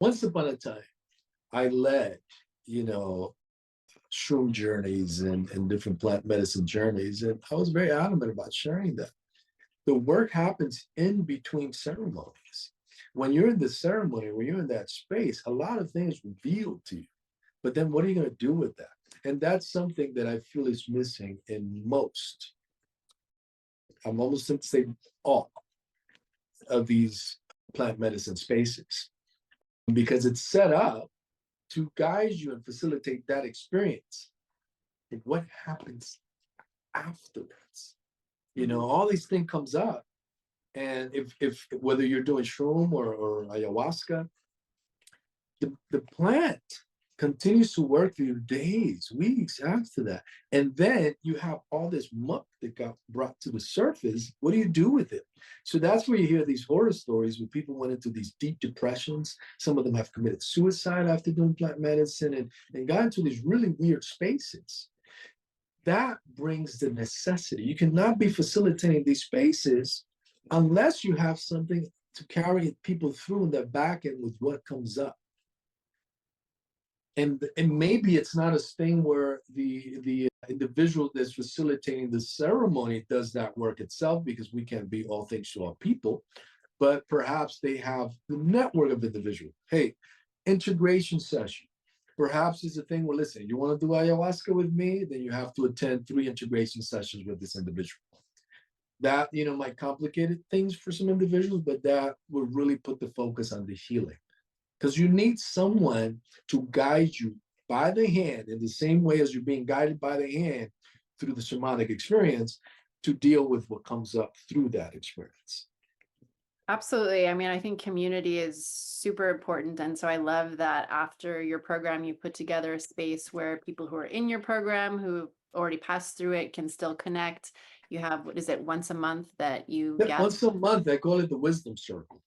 Once upon a time, I led, you know, shroom journeys and different plant medicine journeys, and I was very adamant about sharing that. The work happens in between ceremonies. When you're in the ceremony, when you're in that space, a lot of things revealed to you. But then what are you going to do with that? And that's something that I feel is missing in most, I'm almost going to say all of these plant medicine spaces, because it's set up to guide you and facilitate that experience. And what happens afterwards? All these things comes up. And if whether you're doing shroom or ayahuasca, the plant continues to work for you days, weeks after that. And then you have all this muck that got brought to the surface. What do you do with it? So that's where you hear these horror stories where people went into these deep depressions. Some of them have committed suicide after doing plant medicine and got into these really weird spaces. That brings the necessity. You cannot be facilitating these spaces unless you have something to carry people through in the back end with what comes up. And maybe it's not a thing where the individual that's facilitating the ceremony does that work itself, because we can't be all things to all people, but perhaps they have the network of individuals. Hey, integration session. Perhaps it's a thing where, listen, you want to do ayahuasca with me, then you have to attend 3 integration sessions with this individual. That, might complicate things for some individuals, but that would really put the focus on the healing. Because you need someone to guide you by the hand in the same way as you're being guided by the hand through the shamanic experience to deal with what comes up through that experience. Absolutely. I mean, I think community is super important. And so I love that after your program, you put together a space where people who are in your program, who already passed through it, can still connect. You have, what is it, once a month that you Yeah, gather? once a month, I call it the wisdom circle.